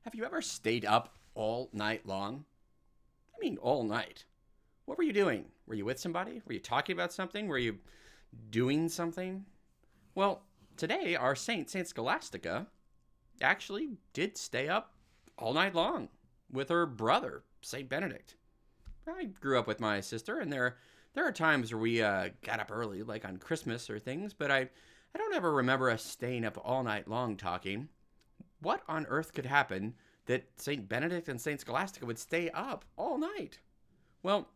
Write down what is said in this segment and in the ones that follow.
Have you ever stayed up all night long? I mean, all night. What were you doing? Were you with somebody? Were you talking about something? Were you doing something? Well, today our Saint Scholastica, actually did stay up all night long with her brother, Saint Benedict. I grew up with my sister, and there are times where we got up early, like on Christmas or things, but I don't ever remember us staying up all night long talking. What on earth could happen that St. Benedict and St. Scholastica would stay up all night? Well,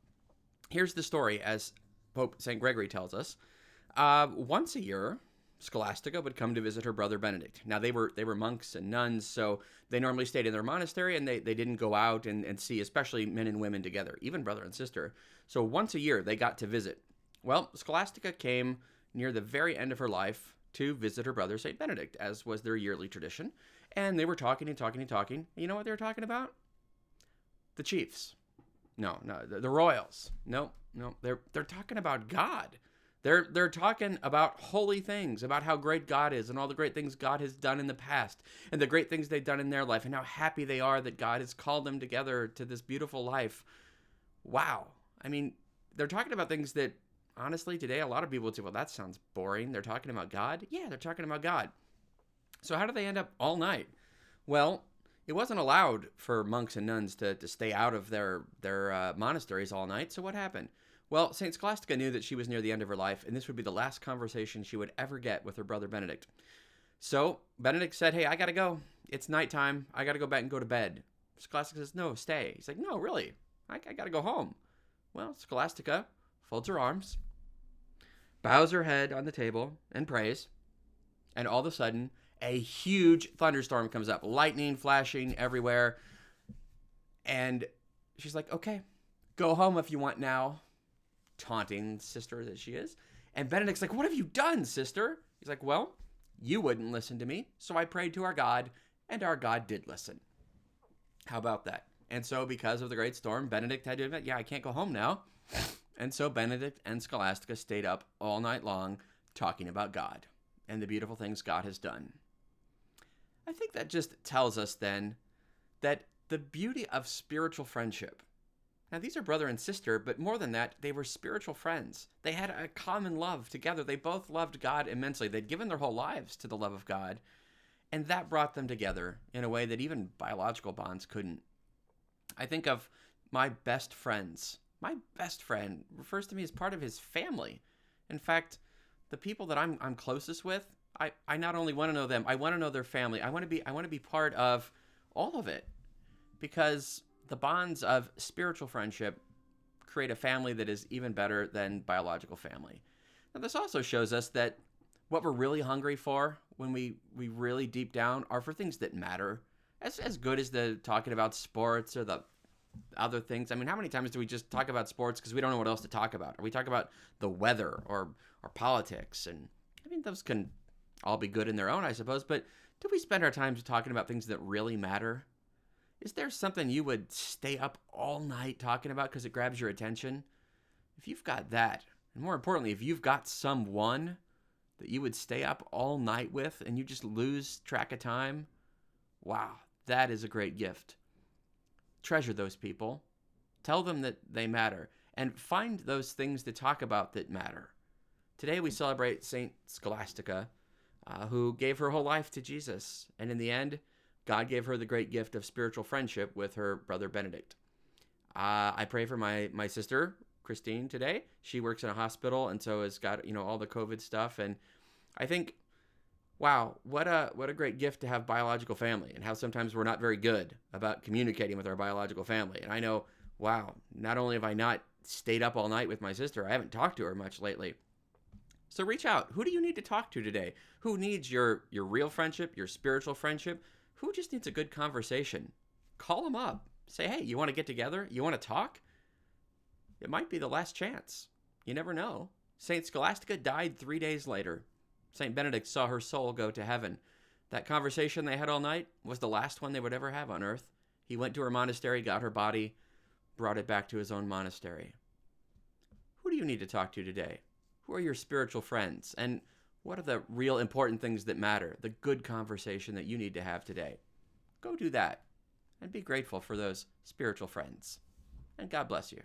here's the story as Pope St. Gregory tells us. Once a year, Scholastica would come to visit her brother Benedict. Now, they were monks and nuns, so they normally stayed in their monastery, and they didn't go out and see, especially men and women together, even brother and sister. So once a year, they got to visit. Well, Scholastica came near the very end of her life to visit her brother St. Benedict, as was their yearly tradition. And they were talking and talking and talking. You know what they were talking about? The chiefs. No, the royals. No, they're talking about God. They're talking about holy things, about how great God is and all the great things God has done in the past and the great things they've done in their life and how happy they are that God has called them together to this beautiful life. Wow. I mean, they're talking about things that, honestly, today a lot of people would say, well, that sounds boring. They're talking about God? Yeah, they're talking about God. So how do they end up all night? Well, it wasn't allowed for monks and nuns to stay out of their monasteries all night. So what happened? Well, St. Scholastica knew that she was near the end of her life, and this would be the last conversation she would ever get with her brother Benedict. So Benedict said, hey, I got to go. It's nighttime. I got to go back and go to bed. Scholastica says, no, stay. He's like, no, really? I got to go home. Well, Scholastica folds her arms, bows her head on the table, and prays. And all of a sudden, a huge thunderstorm comes up, lightning flashing everywhere. And she's like, okay, go home if you want now. Taunting sister that she is. And Benedict's like, what have you done, sister? He's like, well, you wouldn't listen to me, so I prayed to our God, and our God did listen. How about that? And so because of the great storm, Benedict had to admit, yeah, I can't go home now. And so Benedict and Scholastica stayed up all night long talking about God and the beautiful things God has done. I think that just tells us then that the beauty of spiritual friendship. Now, these are brother and sister, but more than that, they were spiritual friends. They had a common love together. They both loved God immensely. They'd given their whole lives to the love of God, and that brought them together in a way that even biological bonds couldn't. I think of my best friends. My best friend refers to me as part of his family. In fact, the people that I'm closest with, I not only want to know them, I want to know their family. I want to be part of all of it, because the bonds of spiritual friendship create a family that is even better than biological family. Now, this also shows us that what we're really hungry for when we really deep down are for things that matter. As good as the talking about sports or the other things. I mean, how many times do we just talk about sports because we don't know what else to talk about? Or we talk about the weather or politics. And I mean, those can all be good in their own, I suppose. But do we spend our time talking about things that really matter? Is there something you would stay up all night talking about because it grabs your attention? If you've got that, and more importantly, if you've got someone that you would stay up all night with and you just lose track of time, wow, that is a great gift. Treasure those people. Tell them that they matter. And find those things to talk about that matter. Today we celebrate St. Scholastica, who gave her whole life to Jesus. And in the end, God gave her the great gift of spiritual friendship with her brother Benedict. I pray for my sister, Christine, today. She works in a hospital and so has got, all the COVID stuff. And I think, wow, what a great gift to have biological family, and how sometimes we're not very good about communicating with our biological family. And I know, wow, not only have I not stayed up all night with my sister, I haven't talked to her much lately. So reach out. Who do you need to talk to today? Who needs your real friendship, your spiritual friendship? Who just needs a good conversation? Call them up. Say, hey, you want to get together? You want to talk? It might be the last chance. You never know. St. Scholastica died 3 days later. St. Benedict saw her soul go to heaven. That conversation they had all night was the last one they would ever have on earth. He went to her monastery, got her body, brought it back to his own monastery. Who do you need to talk to today? Who are your spiritual friends? And what are the real important things that matter? The good conversation that you need to have today. Go do that. and be grateful for those spiritual friends. And God bless you.